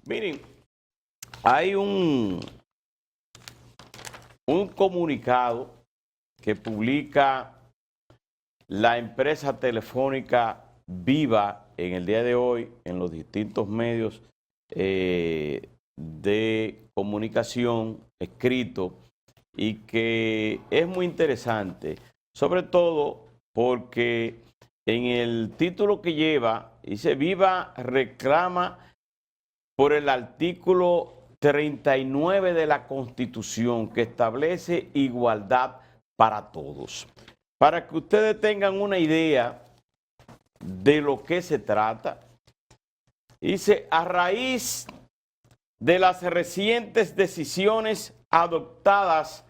Miren, hay un comunicado que publica la empresa telefónica Viva en el día de hoy en los distintos medios de comunicación escrito y que es muy interesante, sobre todo porque en el título que lleva dice Viva reclama por el artículo 39 de la Constitución que establece igualdad para todos. Para que ustedes tengan una idea de lo que se trata, dice, a raíz de las recientes decisiones adoptadas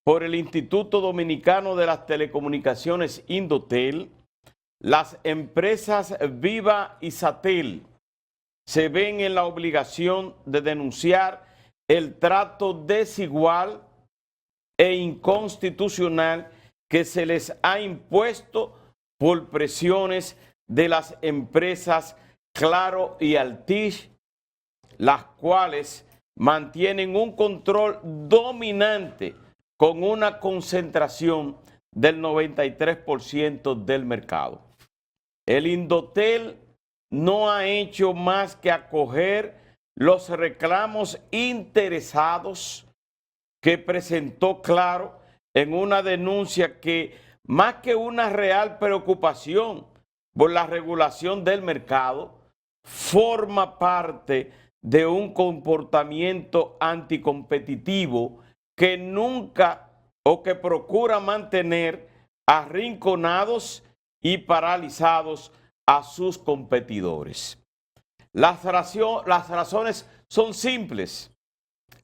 por el Instituto Dominicano de las Telecomunicaciones Indotel, las empresas Viva y Satel se ven en la obligación de denunciar el trato desigual e inconstitucional que se les ha impuesto por presiones de las empresas Claro y Altiz, las cuales mantienen un control dominante con una concentración del 93% del mercado. El Indotel no ha hecho más que acoger los reclamos interesados que presentó Claro en una denuncia que, más que una real preocupación por la regulación del mercado, forma parte de un comportamiento anticompetitivo que nunca o que procura mantener arrinconados y paralizados a sus competidores. Las razones son simples.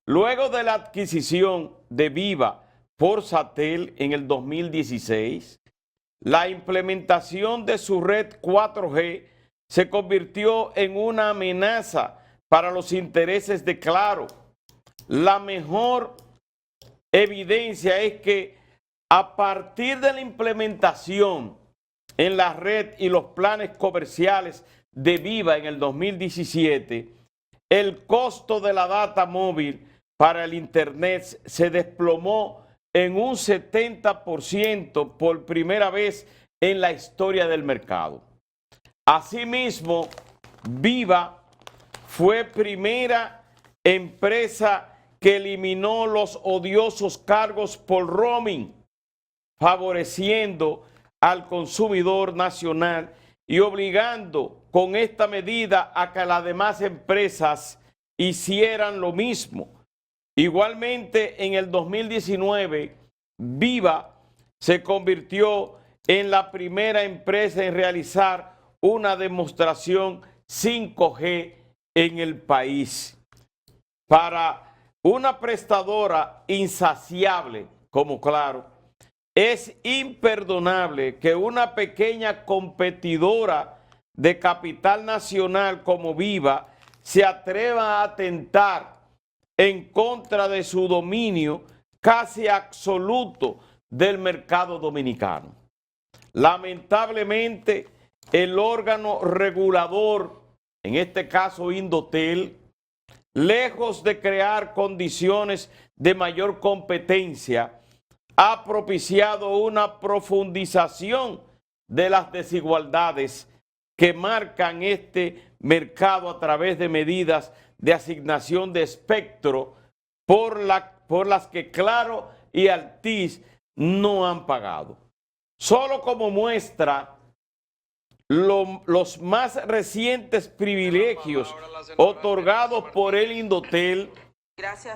Luego de la adquisición de Viva por Satel en el 2016, la implementación de su red 4G se convirtió en una amenaza para los intereses de Claro. La mejor evidencia es que a partir de la implementación en la red y los planes comerciales de Viva en el 2017, el costo de la data móvil para el Internet se desplomó en un 70% por primera vez en la historia del mercado. Asimismo, Viva fue primera empresa que eliminó los odiosos cargos por roaming, favoreciendo al consumidor nacional y obligando con esta medida a que las demás empresas hicieran lo mismo. Igualmente, en el 2019, Viva se convirtió en la primera empresa en realizar una demostración 5G en el país. Para una prestadora insaciable como Claro, es imperdonable que una pequeña competidora de capital nacional como Viva se atreva a atentar en contra de su dominio casi absoluto del mercado dominicano. Lamentablemente, el órgano regulador, en este caso Indotel, lejos de crear condiciones de mayor competencia, ha propiciado una profundización de las desigualdades que marcan este mercado a través de medidas de asignación de espectro por las que Claro y Altiz no han pagado. Solo como muestra los más recientes privilegios otorgados por el Indotel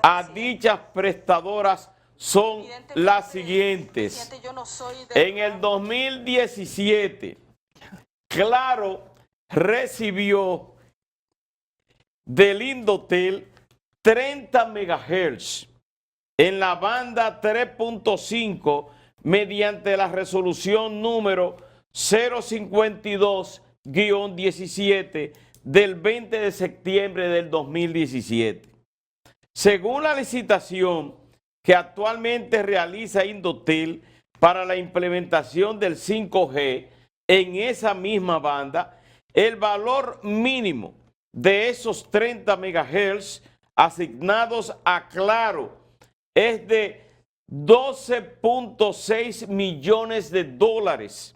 a dichas prestadoras son las siguientes. En el 2017, Claro recibió del Indotel 30 MHz en la banda 3.5 mediante la resolución número 052-17 del 20 de septiembre del 2017. Según la licitación que actualmente realiza Indotel para la implementación del 5G en esa misma banda, el valor mínimo de esos 30 megahertz asignados a Claro es de 12.6 millones de dólares.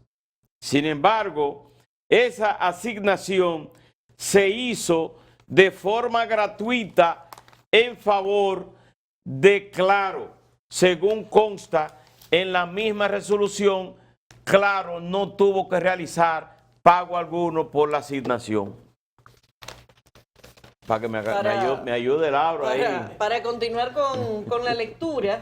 Sin embargo, esa asignación se hizo de forma gratuita en favor de Claro. Según consta en la misma resolución, Claro no tuvo que realizar pago alguno por la asignación. Para que me ayude Laura ahí. Para continuar con la lectura,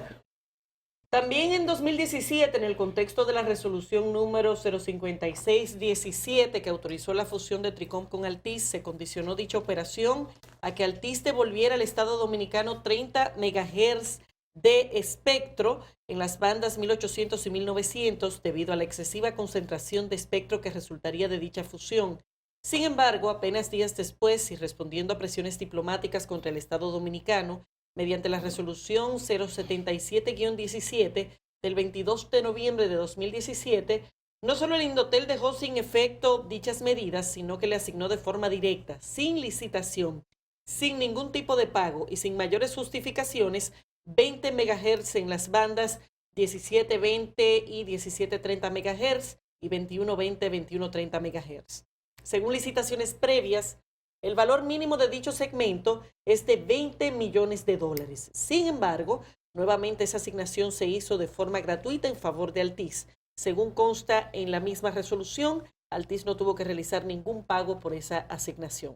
también en 2017, en el contexto de la resolución número 05617 que autorizó la fusión de Tricom con Altiz, se condicionó dicha operación a que Altiz devolviera al Estado Dominicano 30 megahertz de espectro en las bandas 1800 y 1900 debido a la excesiva concentración de espectro que resultaría de dicha fusión. Sin embargo, apenas días después y respondiendo a presiones diplomáticas contra el Estado Dominicano, mediante la resolución 077-17 del 22 de noviembre de 2017, no solo el Indotel dejó sin efecto dichas medidas, sino que le asignó de forma directa, sin licitación, sin ningún tipo de pago y sin mayores justificaciones, 20 MHz en las bandas 1720 y 1730 MHz y 2120, 2130 MHz. Según licitaciones previas, el valor mínimo de dicho segmento es de 20 millones de dólares. Sin embargo, nuevamente esa asignación se hizo de forma gratuita en favor de Altiz. Según consta en la misma resolución, Altiz no tuvo que realizar ningún pago por esa asignación.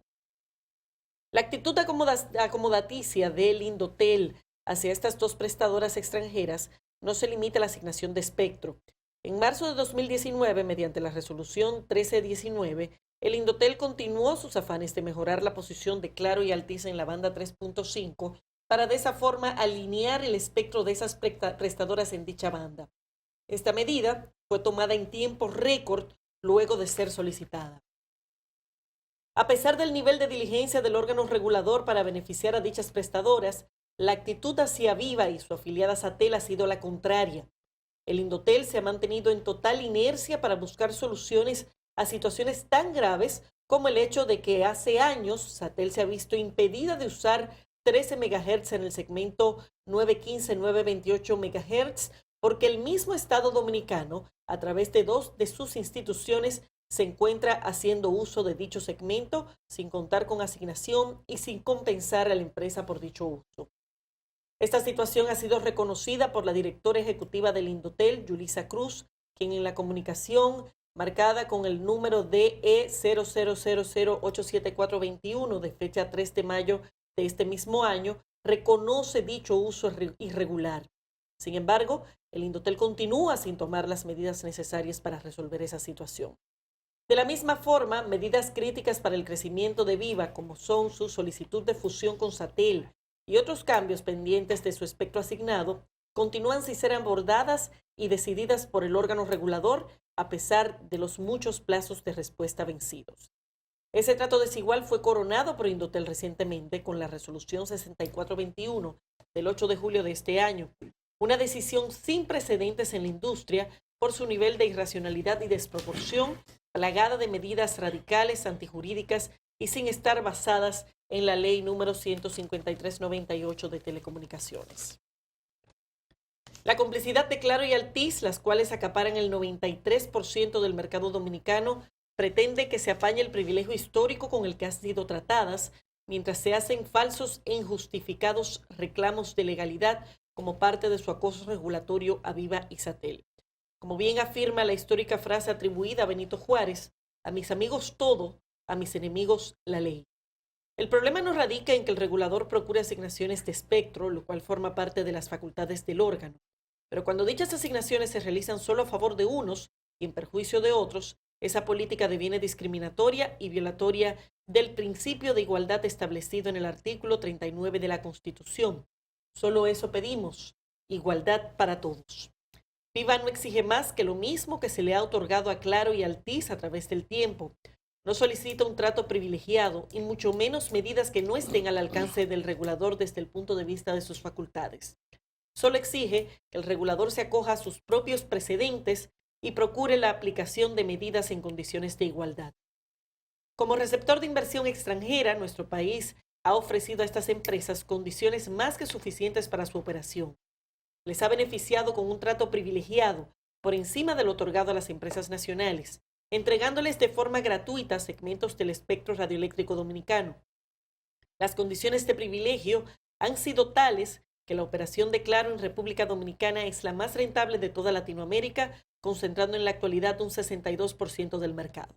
La actitud acomodaticia del Indotel hacia estas dos prestadoras extranjeras no se limita a la asignación de espectro. En marzo de 2019, mediante la resolución 1319, el Indotel continuó sus afanes de mejorar la posición de Claro y Altiz en la banda 3.5 para de esa forma alinear el espectro de esas prestadoras en dicha banda. Esta medida fue tomada en tiempo récord luego de ser solicitada. A pesar del nivel de diligencia del órgano regulador para beneficiar a dichas prestadoras, la actitud hacia Viva y su afiliada Satel ha sido la contraria. El Indotel se ha mantenido en total inercia para buscar soluciones a situaciones tan graves como el hecho de que hace años Satel se ha visto impedida de usar 13 MHz en el segmento 915-928 MHz porque el mismo Estado Dominicano, a través de dos de sus instituciones, se encuentra haciendo uso de dicho segmento sin contar con asignación y sin compensar a la empresa por dicho uso. Esta situación ha sido reconocida por la directora ejecutiva del Indotel, Yulisa Cruz, quien en la comunicación marcada con el número DE 00008741 de fecha 3 de mayo de este mismo año, reconoce dicho uso irregular. Sin embargo, el Indotel continúa sin tomar las medidas necesarias para resolver esa situación. De la misma forma, medidas críticas para el crecimiento de Viva, como son su solicitud de fusión con Satel y otros cambios pendientes de su espectro asignado, continúan sin ser abordadas y decididas por el órgano regulador a pesar de los muchos plazos de respuesta vencidos. Ese trato desigual fue coronado por Indotel recientemente con la resolución 6421 del 8 de julio de este año, una decisión sin precedentes en la industria por su nivel de irracionalidad y desproporción, plagada de medidas radicales, antijurídicas y sin estar basadas en la ley número 153/98 de telecomunicaciones. La complicidad de Claro y Altiz, las cuales acaparan el 93% del mercado dominicano, pretende que se apañe el privilegio histórico con el que han sido tratadas, mientras se hacen falsos e injustificados reclamos de legalidad como parte de su acoso regulatorio a Viva y Satel. Como bien afirma la histórica frase atribuida a Benito Juárez, a mis amigos todo, a mis enemigos la ley. El problema no radica en que el regulador procure asignaciones de espectro, lo cual forma parte de las facultades del órgano. Pero cuando dichas asignaciones se realizan solo a favor de unos y en perjuicio de otros, esa política deviene discriminatoria y violatoria del principio de igualdad establecido en el artículo 39 de la Constitución. Solo eso pedimos, igualdad para todos. Viva no exige más que lo mismo que se le ha otorgado a Claro y Altiz a través del tiempo. No solicita un trato privilegiado y mucho menos medidas que no estén al alcance del regulador desde el punto de vista de sus facultades. Solo exige que el regulador se acoja a sus propios precedentes y procure la aplicación de medidas en condiciones de igualdad. Como receptor de inversión extranjera, nuestro país ha ofrecido a estas empresas condiciones más que suficientes para su operación. Les ha beneficiado con un trato privilegiado por encima del otorgado a las empresas nacionales, entregándoles de forma gratuita segmentos del espectro radioeléctrico dominicano. Las condiciones de privilegio han sido tales que la operación de Claro en República Dominicana es la más rentable de toda Latinoamérica, concentrando en la actualidad un 62% del mercado.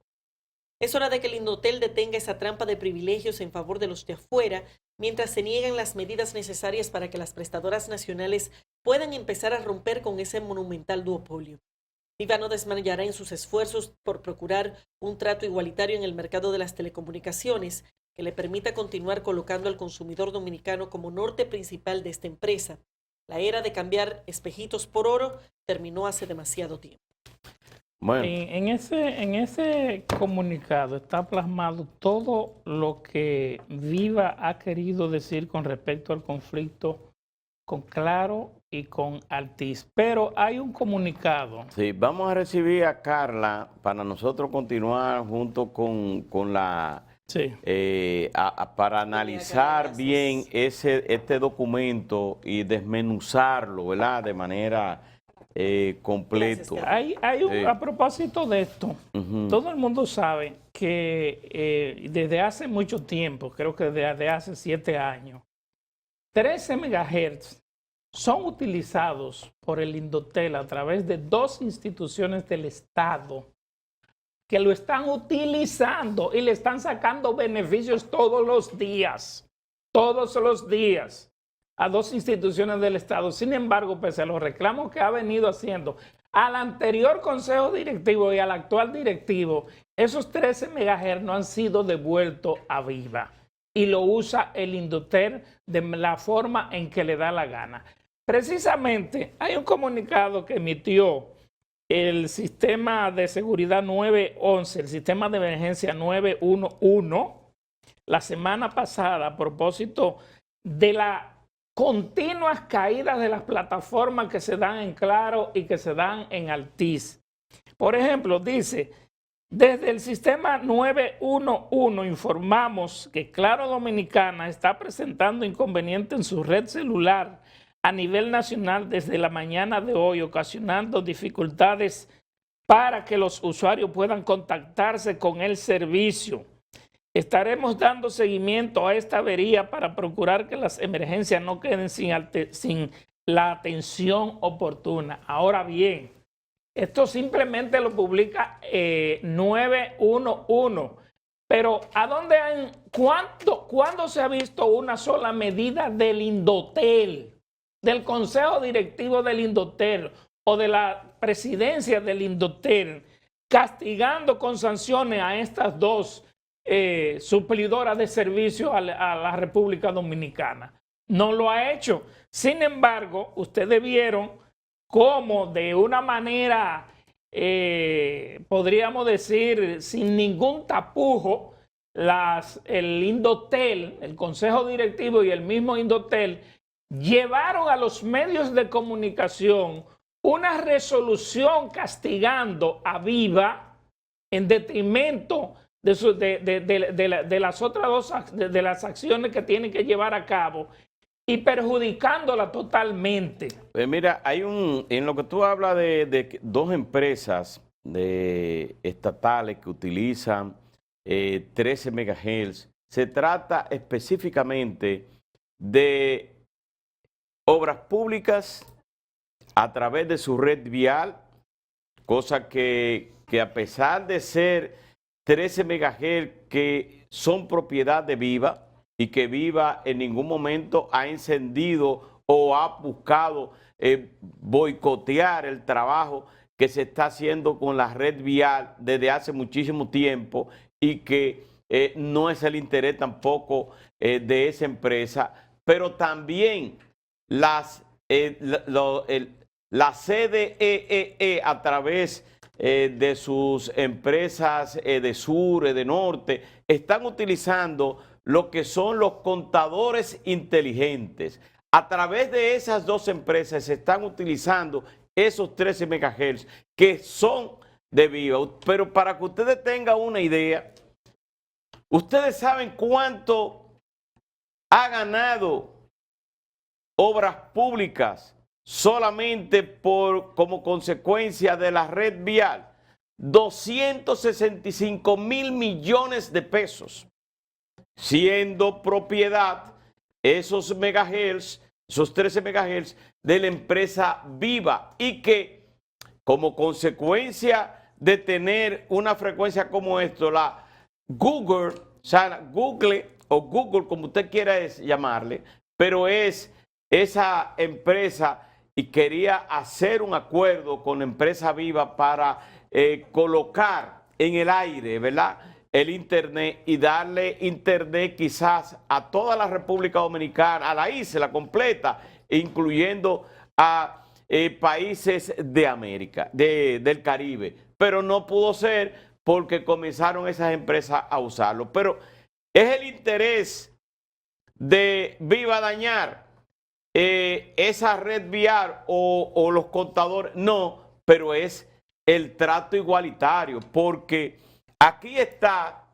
Es hora de que el Indotel detenga esa trampa de privilegios en favor de los de afuera, mientras se niegan las medidas necesarias para que las prestadoras nacionales puedan empezar a romper con ese monumental duopolio. Viva no desmayará en sus esfuerzos por procurar un trato igualitario en el mercado de las telecomunicaciones que le permita continuar colocando al consumidor dominicano como norte principal de esta empresa. La era de cambiar espejitos por oro terminó hace demasiado tiempo. Bueno. En ese comunicado está plasmado todo lo que Viva ha querido decir con respecto al conflicto con Claro y con Altiz. Pero hay un comunicado. Sí, vamos a recibir a Carla para nosotros continuar junto con la... Sí. Para analizar bien este documento y desmenuzarlo, ¿verdad? De manera completo. A propósito de esto, todo el mundo sabe que desde hace mucho tiempo, creo que desde hace 7 años, 13 MHz son utilizados por el Indotel a través de 2 instituciones del Estado que lo están utilizando y le están sacando beneficios todos los días, a 2 instituciones del Estado. Sin embargo, pese a los reclamos que ha venido haciendo al anterior Consejo Directivo y al actual directivo, esos 13 MHz no han sido devueltos a Viva y lo usa el Indotel de la forma en que le da la gana. Precisamente hay un comunicado que emitió el sistema de seguridad 911, el sistema de emergencia 911, la semana pasada a propósito de las continuas caídas de las plataformas que se dan en Claro y que se dan en Altiz. Por ejemplo, dice, desde el sistema 911 informamos que Claro Dominicana está presentando inconvenientes en su red celular a nivel nacional desde la mañana de hoy, ocasionando dificultades para que los usuarios puedan contactarse con el servicio. Estaremos dando seguimiento a esta avería para procurar que las emergencias no queden sin la atención oportuna. Ahora bien, esto simplemente lo publica 911. Pero ¿cuándo se ha visto una sola medida del Indotel, del Consejo Directivo del Indotel o de la presidencia del Indotel castigando con sanciones a estas 2 suplidoras de servicio a la República Dominicana? No lo ha hecho. Sin embargo, ustedes vieron cómo de una manera, podríamos decir, sin ningún tapujo, el Indotel, el Consejo Directivo y el mismo Indotel llevaron a los medios de comunicación una resolución castigando a Viva en detrimento de las otras 2 de las acciones que tienen que llevar a cabo y perjudicándola totalmente. Pues mira, en lo que tú hablas de 2 empresas estatales que utilizan 13 MHz, se trata específicamente de obras públicas a través de su red vial, cosa que a pesar de ser 13 MHz que son propiedad de Viva y que Viva en ningún momento ha encendido o ha buscado boicotear el trabajo que se está haciendo con la red vial desde hace muchísimo tiempo y que no es el interés tampoco de esa empresa, pero también la CDEE a través de sus empresas de sur, de norte, están utilizando lo que son los contadores inteligentes. A través de esas 2 empresas se están utilizando esos 13 MHz que son de Viva. Pero para que ustedes tengan una idea, ¿Ustedes saben cuánto ha ganado Obras Públicas solamente como consecuencia de la red vial? 265 mil millones de pesos, siendo propiedad esos megahertz, esos 13 megahertz de la empresa Viva, y que como consecuencia de tener una frecuencia como esto, la Google, o sea, Google o Google, como usted quiera llamarle, pero es esa empresa, y quería hacer un acuerdo con la empresa Viva para colocar en el aire, ¿verdad?, el internet, y darle internet quizás a toda la República Dominicana, a la isla completa, incluyendo a países de América, del Caribe. Pero no pudo ser porque comenzaron esas empresas a usarlo. Pero es el interés de Viva dañar esa red vial o los contadores, no, pero es el trato igualitario, porque aquí está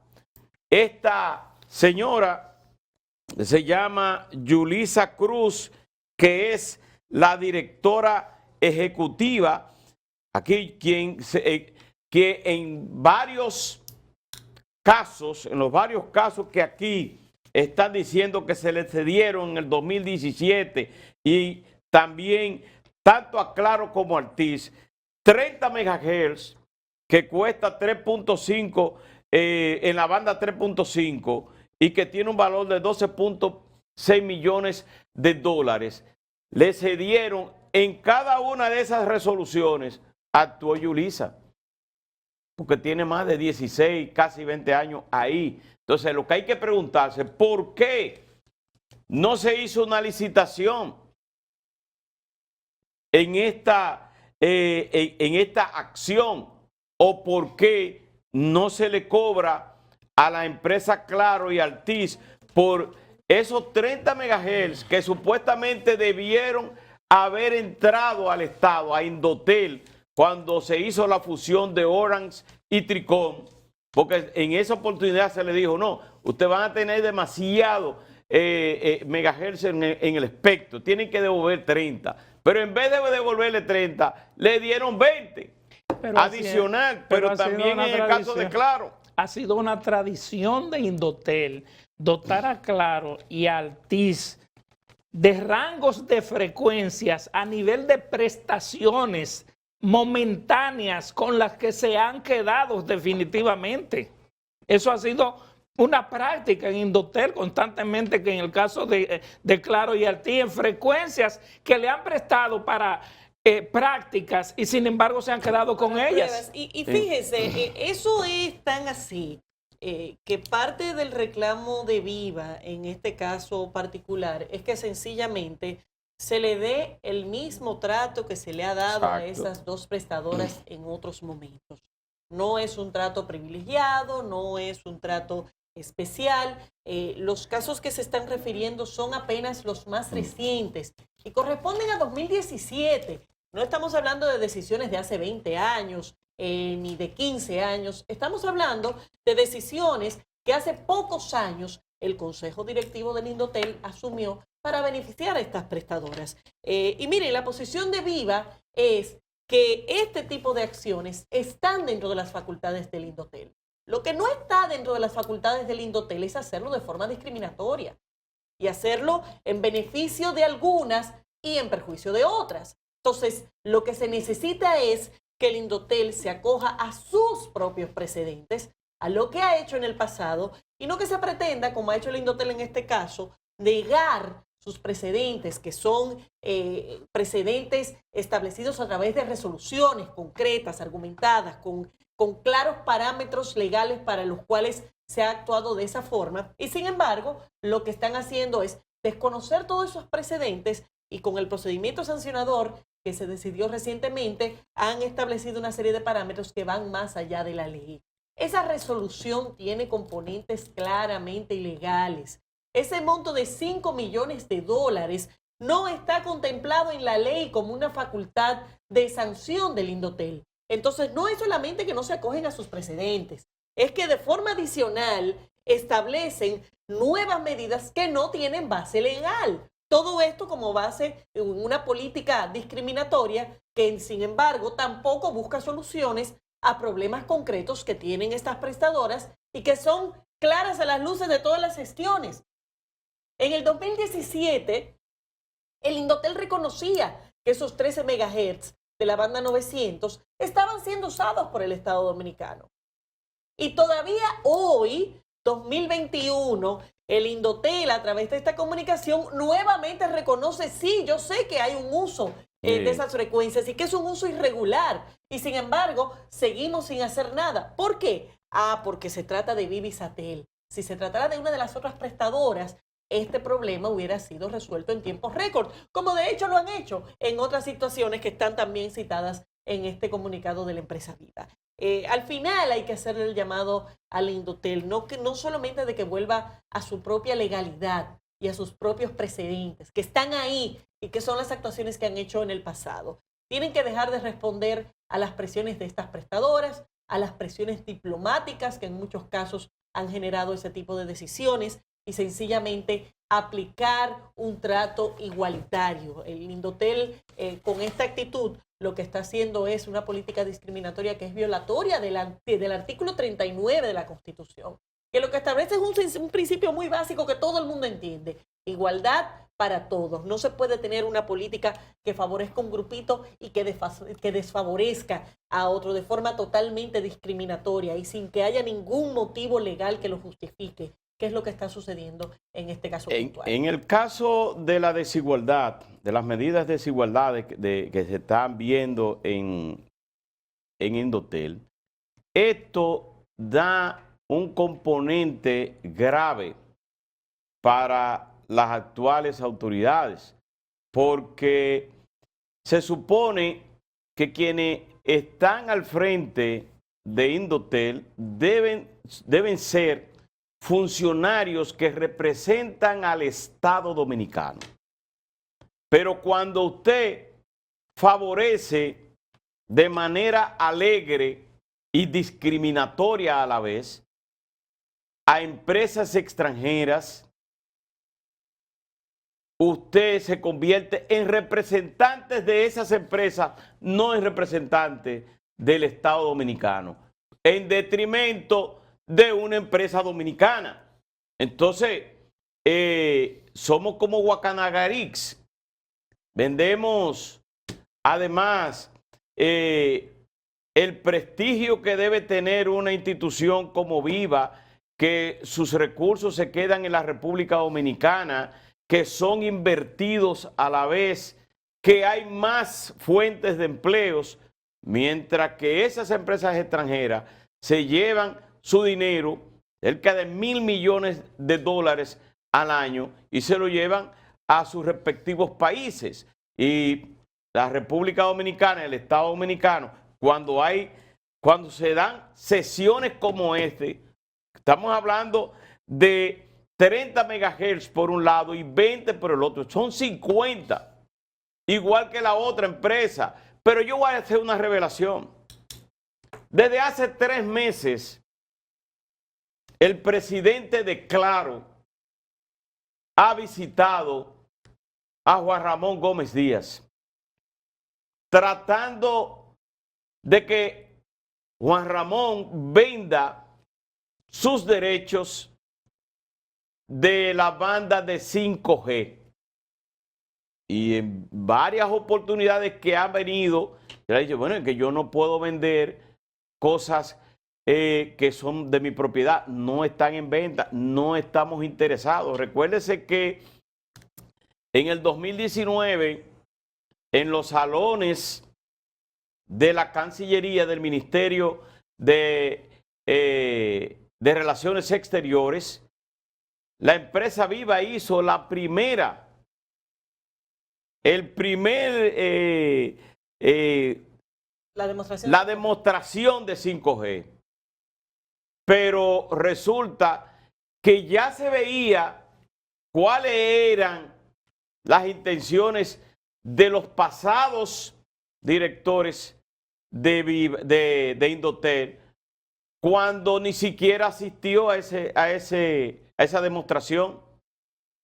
esta señora, se llama Yulisa Cruz, que es la directora ejecutiva, aquí que en varios casos, en los varios casos que aquí están diciendo que se le cedieron en el 2017, y también tanto a Claro como a Altiz, 30 megahertz que cuesta 3.5 en la banda 3.5 y que tiene un valor de 12.6 millones de dólares. Le cedieron en cada una de esas resoluciones, actuó Yulisa, porque tiene más de 16, casi 20 años ahí. Entonces, lo que hay que preguntarse, ¿por qué no se hizo una licitación en esta acción? ¿O por qué no se le cobra a la empresa Claro y Altiz por esos 30 megahertz que supuestamente debieron haber entrado al Estado, a Indotel, cuando se hizo la fusión de Orange y Tricom? Porque en esa oportunidad se le dijo, no, ustedes van a tener demasiado megahertz en el espectro, tienen que devolver 30. Pero en vez de devolverle 30, le dieron 20 adicional, pero también en el caso de Claro. Ha sido una tradición de Indotel dotar a Claro y a Altiz de rangos de frecuencias a nivel de prestaciones momentáneas con las que se han quedado definitivamente. Eso ha sido una práctica en Indotel constantemente, que en el caso de Claro y Altiz, en frecuencias que le han prestado para prácticas, y sin embargo se han quedado con ellas. Y fíjese, eso es tan así que parte del reclamo de Viva, en este caso particular, es que sencillamente se le dé el mismo trato que se le ha dado a esas dos prestadoras en otros momentos. No es un trato privilegiado, no es un trato especial. Los casos que se están refiriendo son apenas los más recientes y corresponden a 2017. No estamos hablando de decisiones de hace 20 años ni de 15 años. Estamos hablando de decisiones que hace pocos años el Consejo Directivo del Indotel asumió para beneficiar a estas prestadoras. Y miren, la posición de Viva es que este tipo de acciones están dentro de las facultades del Indotel. Lo que no está dentro de las facultades del Indotel es hacerlo de forma discriminatoria y hacerlo en beneficio de algunas y en perjuicio de otras. Entonces, lo que se necesita es que el Indotel se acoja a sus propios precedentes, a lo que ha hecho en el pasado, y no que se pretenda, como ha hecho el Indotel en este caso, negar sus precedentes, que son precedentes establecidos a través de resoluciones concretas, argumentadas, con claros parámetros legales para los cuales se ha actuado de esa forma. Y sin embargo, lo que están haciendo es desconocer todos esos precedentes, y con el procedimiento sancionador que se decidió recientemente, han establecido una serie de parámetros que van más allá de la ley. Esa resolución tiene componentes claramente ilegales. Ese monto de 5 millones de dólares no está contemplado en la ley como una facultad de sanción del Indotel. Entonces, no es solamente que no se acogen a sus precedentes, es que de forma adicional establecen nuevas medidas que no tienen base legal. Todo esto como base en una política discriminatoria que, sin embargo, tampoco busca soluciones a problemas concretos que tienen estas prestadoras y que son claras a las luces de todas las gestiones. En el 2017, el Indotel reconocía que esos 13 megahertz de la banda 900 estaban siendo usados por el Estado Dominicano. Y todavía hoy, 2021, el Indotel, a través de esta comunicación, nuevamente reconoce, sí, yo sé que hay un uso de esas frecuencias y que es un uso irregular. Y sin embargo, seguimos sin hacer nada. ¿Por qué? Porque se trata de Vivisatel. Si se tratara de una de las otras prestadoras, este problema hubiera sido resuelto en tiempos récord, como de hecho lo han hecho en otras situaciones que están también citadas en este comunicado de la empresa Viva. Al final hay que hacerle el llamado al Indotel, no solamente de que vuelva a su propia legalidad y a sus propios precedentes, que están ahí y que son las actuaciones que han hecho en el pasado. Tienen que dejar de responder a las presiones de estas prestadoras, a las presiones diplomáticas que en muchos casos han generado ese tipo de decisiones y sencillamente aplicar un trato igualitario. El Indotel con esta actitud lo que está haciendo es una política discriminatoria que es violatoria del artículo 39 de la Constitución, que lo que establece es un principio muy básico que todo el mundo entiende: igualdad para todos. No se puede tener una política que favorezca a un grupito y que desfavorezca a otro de forma totalmente discriminatoria y sin que haya ningún motivo legal que lo justifique, que es lo que está sucediendo en este caso puntual. En el caso de la desigualdad, de las medidas de desigualdad que se están viendo en Indotel, esto da un componente grave para las actuales autoridades, porque se supone que quienes están al frente de Indotel deben ser funcionarios que representan al Estado Dominicano. Pero cuando usted favorece de manera alegre y discriminatoria a la vez a empresas extranjeras, usted se convierte en representantes de esas empresas, no en representantes del Estado Dominicano, en detrimento de una empresa dominicana. Entonces, somos como Guacanagarix. Vendemos, además, el prestigio que debe tener una institución como Viva, que sus recursos se quedan en la República Dominicana, que son invertidos a la vez, que hay más fuentes de empleos, mientras que esas empresas extranjeras se llevan su dinero, cerca de $1.000 millones al año, y se lo llevan a sus respectivos países. Y la República Dominicana, el Estado Dominicano, cuando se dan sesiones como estamos hablando de 30 megahertz por un lado y 20 por el otro, son 50, igual que la otra empresa. Pero yo voy a hacer una revelación. Desde hace 3 meses, el presidente de Claro ha visitado a Juan Ramón Gómez Díaz, tratando de que Juan Ramón venda sus derechos de la banda de 5G. Y en varias oportunidades que han venido, le ha dicho, bueno, es que yo no puedo vender cosas que son de mi propiedad, no están en venta, no estamos interesados. Recuérdese que en el 2019, en los salones de la Cancillería del Ministerio de Relaciones Exteriores, la empresa Viva hizo la demostración de 5G. Pero resulta que ya se veía cuáles eran las intenciones de los pasados directores de Indotel cuando ni siquiera asistió a esa demostración.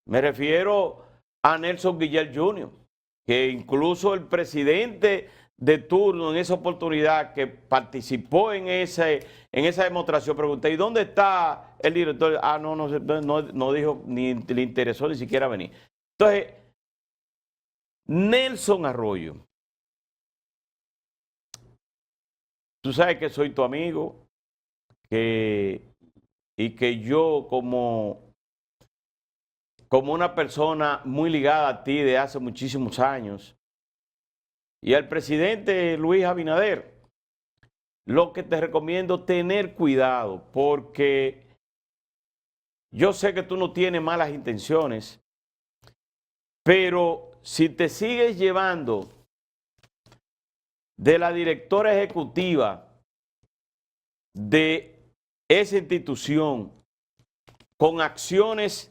Me refiero a Nelson Guillel Jr., que incluso el presidente de turno en esa oportunidad que participó en esa demostración, pregunté, ¿y dónde está el director? Ah, no dijo, ni le interesó ni siquiera venir. Entonces, Nelson Arroyo, tú sabes que soy tu amigo, y que yo como una persona muy ligada a ti de hace muchísimos años, y al presidente Luis Abinader, lo que te recomiendo tener cuidado, porque yo sé que tú no tienes malas intenciones, pero si te sigues llevando de la directora ejecutiva de esa institución con acciones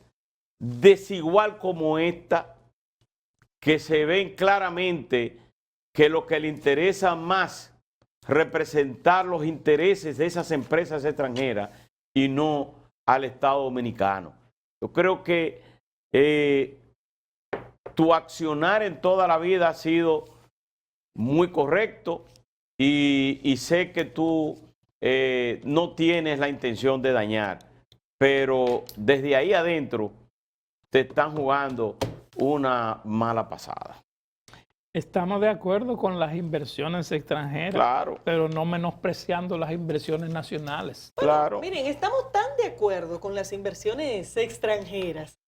desigual como esta, que se ven claramente que lo que le interesa más representar los intereses de esas empresas extranjeras y no al Estado dominicano. Yo creo que tu accionar en toda la vida ha sido muy correcto y sé que tú no tienes la intención de dañar, pero desde ahí adentro te están jugando una mala pasada. Estamos de acuerdo con las inversiones extranjeras, claro, pero no menospreciando las inversiones nacionales. Bueno, claro. Miren, estamos tan de acuerdo con las inversiones extranjeras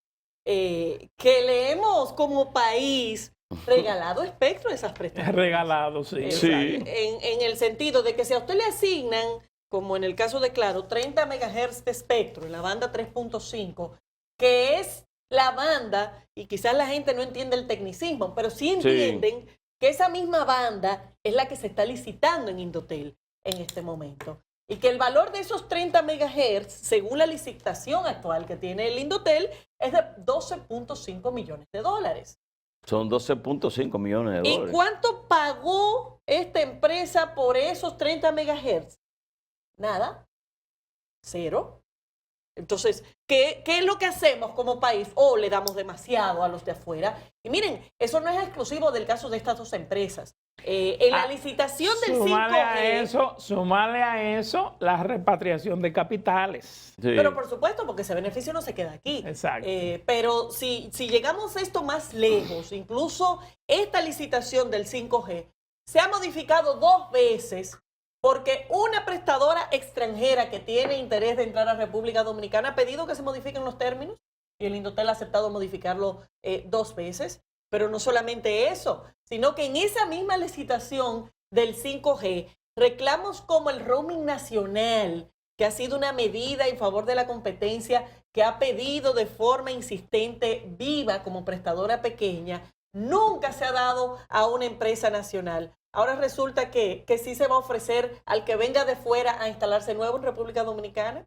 que le hemos como país regalado espectro a esas prestaciones. Regalado, sí. Sí. En el sentido de que si a usted le asignan, como en el caso de Claro, 30 MHz de espectro en la banda 3.5, que es la banda, y quizás la gente no entiende el tecnicismo, pero sí entienden que esa misma banda es la que se está licitando en Indotel en este momento. Y que el valor de esos 30 MHz, según la licitación actual que tiene el Indotel, es de 12.5 millones de dólares. Son 12.5 millones de dólares. ¿Y cuánto pagó esta empresa por esos 30 MHz? Nada. Cero. Entonces, ¿qué es lo que hacemos como país? Le damos demasiado a los de afuera. Y miren, eso no es exclusivo del caso de estas dos empresas. En la licitación del 5G... Súmale a eso la repatriación de capitales. Sí. Pero por supuesto, porque ese beneficio no se queda aquí. Exacto. Pero si llegamos a esto más lejos, incluso esta licitación del 5G se ha modificado 2 veces porque una prestadora extranjera que tiene interés de entrar a República Dominicana ha pedido que se modifiquen los términos y el Indotel ha aceptado modificarlo 2 veces. Pero no solamente eso, sino que en esa misma licitación del 5G, reclamos como el roaming nacional, que ha sido una medida en favor de la competencia, que ha pedido de forma insistente Viva como prestadora pequeña, nunca se ha dado a una empresa nacional. Ahora resulta que sí se va a ofrecer al que venga de fuera a instalarse nuevo en República Dominicana.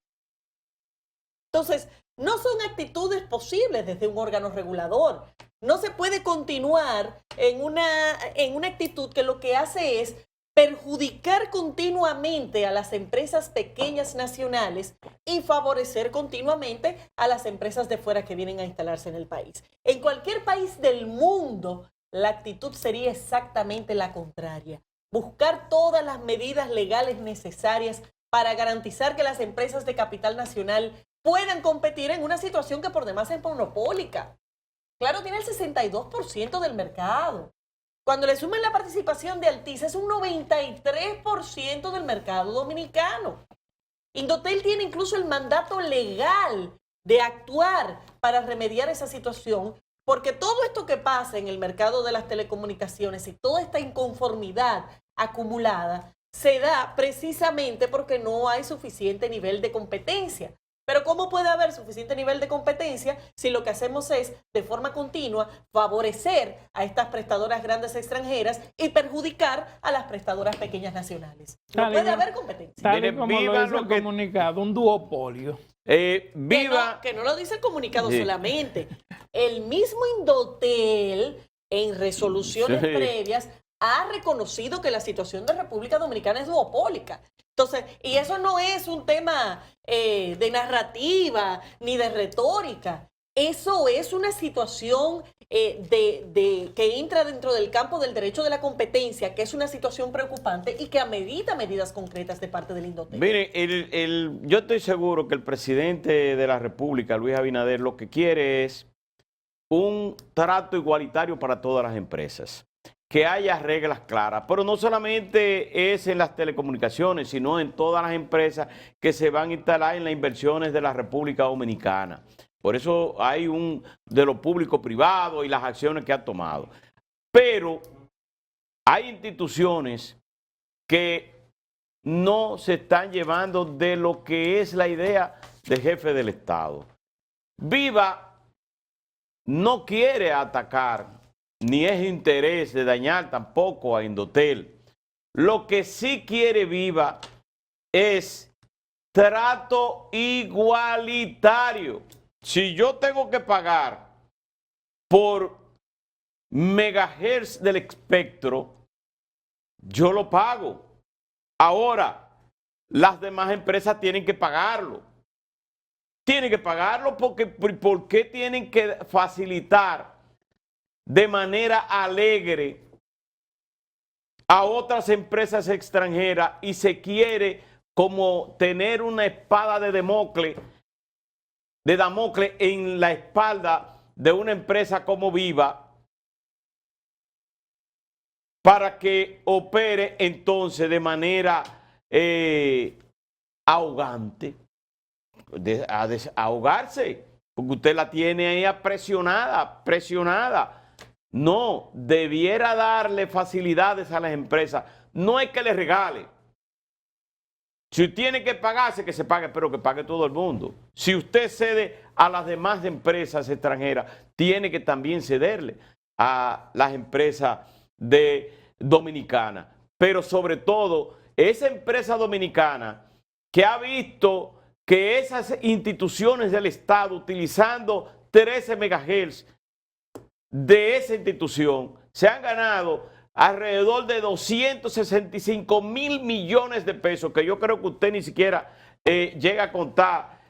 Entonces, no son actitudes posibles desde un órgano regulador. No se puede continuar en una actitud que lo que hace es perjudicar continuamente a las empresas pequeñas nacionales y favorecer continuamente a las empresas de fuera que vienen a instalarse en el país. En cualquier país del mundo, la actitud sería exactamente la contraria. Buscar todas las medidas legales necesarias para garantizar que las empresas de capital nacional puedan competir en una situación que por demás es monopólica. Claro, tiene el 62% del mercado. Cuando le sumen la participación de Altiz, es un 93% del mercado dominicano. Indotel tiene incluso el mandato legal de actuar para remediar esa situación, porque todo esto que pasa en el mercado de las telecomunicaciones y toda esta inconformidad acumulada se da precisamente porque no hay suficiente nivel de competencia. Pero ¿cómo puede haber suficiente nivel de competencia si lo que hacemos es, de forma continua, favorecer a estas prestadoras grandes extranjeras y perjudicar a las prestadoras pequeñas nacionales? No puede haber competencia. Tal y como lo dice el comunicado, un duopolio. Viva. Que no lo dice el comunicado solamente. El mismo Indotel, en resoluciones previas, ha reconocido que la situación de República Dominicana es duopólica. Entonces, y eso no es un tema de narrativa ni de retórica. Eso es una situación que entra dentro del campo del derecho de la competencia, que es una situación preocupante y que amerita medidas concretas de parte del Indotel. Mire, yo estoy seguro que el presidente de la República, Luis Abinader, lo que quiere es un trato igualitario para todas las empresas, que haya reglas claras, pero no solamente es en las telecomunicaciones, sino en todas las empresas que se van a instalar en las inversiones de la República Dominicana. Por eso hay de lo público-privado y las acciones que ha tomado. Pero hay instituciones que no se están llevando de lo que es la idea del jefe del Estado. Viva no quiere atacar, ni es interés de dañar tampoco a Indotel. Lo que sí quiere Viva es trato igualitario. Si yo tengo que pagar por megahertz del espectro, yo lo pago. Ahora, las demás empresas tienen que pagarlo. Tienen que pagarlo porque ¿por qué tienen que facilitar de manera alegre a otras empresas extranjeras y se quiere como tener una espada de Damocles en la espalda de una empresa como Viva para que opere entonces de manera ahogante, a desahogarse, porque usted la tiene ahí presionada. No, debiera darle facilidades a las empresas, no es que le regale. Si tiene que pagarse, que se pague, pero que pague todo el mundo. Si usted cede a las demás empresas extranjeras, tiene que también cederle a las empresas dominicanas. Pero sobre todo, esa empresa dominicana que ha visto que esas instituciones del Estado, utilizando 13 megahertz de esa institución, se han ganado alrededor de 265 mil millones de pesos, que yo creo que usted ni siquiera llega a contar,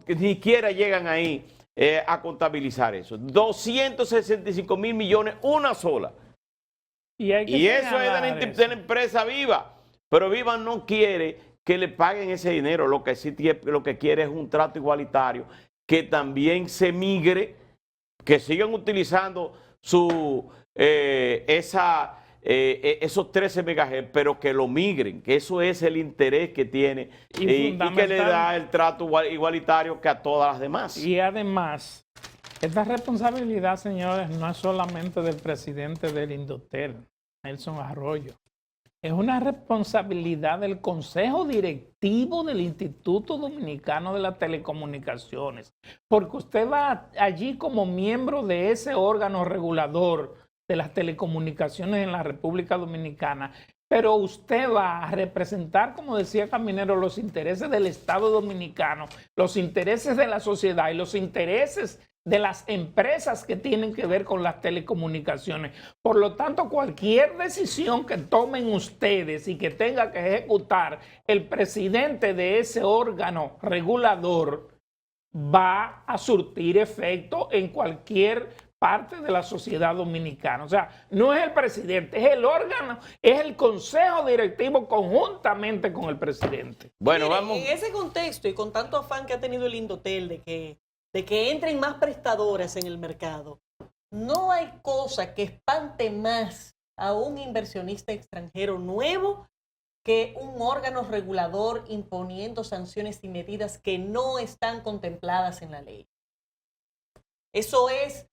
ni siquiera llegan ahí a contabilizar eso. 265 mil millones, una sola. Y eso es de la empresa Viva, pero Viva no quiere que le paguen ese dinero, lo que sí lo que quiere es un trato igualitario, que también se migre, que sigan utilizando esos 13 megahertz, pero que lo migren, que eso es el interés que tiene y que le da el trato igualitario que a todas las demás. Y además, esta responsabilidad, señores, no es solamente del presidente del Indotel, Nelson Arroyo. Es una responsabilidad del Consejo Directivo del Instituto Dominicano de las Telecomunicaciones, porque usted va allí como miembro de ese órgano regulador de las telecomunicaciones en la República Dominicana, pero usted va a representar, como decía Caminero, los intereses del Estado dominicano, los intereses de la sociedad y los intereses de las empresas que tienen que ver con las telecomunicaciones. Por lo tanto, cualquier decisión que tomen ustedes y que tenga que ejecutar el presidente de ese órgano regulador va a surtir efecto en cualquier parte de la sociedad dominicana. O sea, no es el presidente, es el órgano, es el consejo directivo conjuntamente con el presidente. Bueno, mire, vamos. En ese contexto y con tanto afán que ha tenido el Indotel de que entren más prestadoras en el mercado, no hay cosa que espante más a un inversionista extranjero nuevo que un órgano regulador imponiendo sanciones y medidas que no están contempladas en la ley. Eso es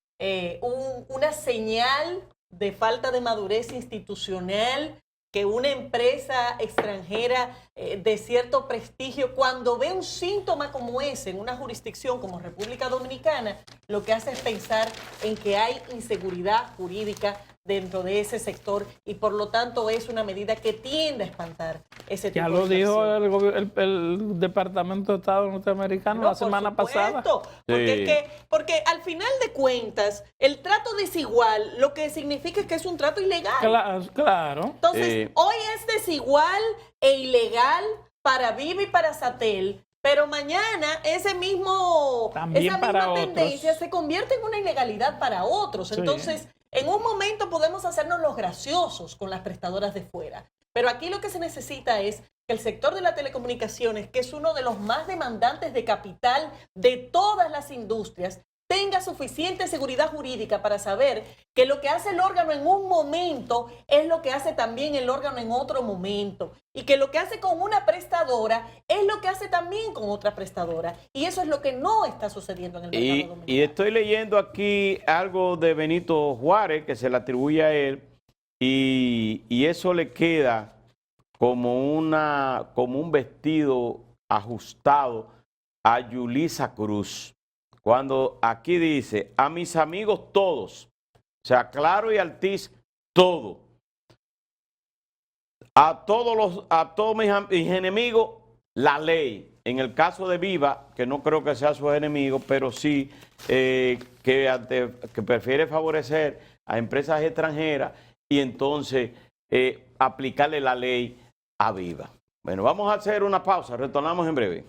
una señal de falta de madurez institucional, que una empresa extranjera de cierto prestigio, cuando ve un síntoma como ese en una jurisdicción como República Dominicana, lo que hace es pensar en que hay inseguridad jurídica dentro de ese sector y por lo tanto es una medida que tiende a espantar ese tipo Ya de lo dijo inflación. el Departamento de Estado norteamericano No, la semana por supuesto, pasada. porque, porque al final de cuentas, el trato desigual lo que significa es que es un trato ilegal. Claro. Entonces, hoy es desigual e ilegal para Viva y para Satel, pero mañana También esa para misma otros. tendencia se convierte en una ilegalidad para otros. Sí. Entonces, en un momento podemos hacernos los graciosos con las prestadoras de fuera, pero aquí lo que se necesita es que el sector de las telecomunicaciones, que es uno de los más demandantes de capital de todas las industrias, tenga suficiente seguridad jurídica para saber que lo que hace el órgano en un momento es lo que hace también el órgano en otro momento. Y que lo que hace con una prestadora es lo que hace también con otra prestadora. Y eso es lo que no está sucediendo en el mercado dominicano. Y estoy leyendo aquí algo de Benito Juárez que se le atribuye a él y eso le queda como un vestido ajustado a Yulisa Cruz. Cuando aquí dice, a mis amigos todos, o sea, Claro y Altiz, todo. A todos mis enemigos, la ley. En el caso de Viva, que no creo que sea su enemigo, pero sí que prefiere favorecer a empresas extranjeras y entonces aplicarle la ley a Viva. Bueno, vamos a hacer una pausa, retornamos en breve.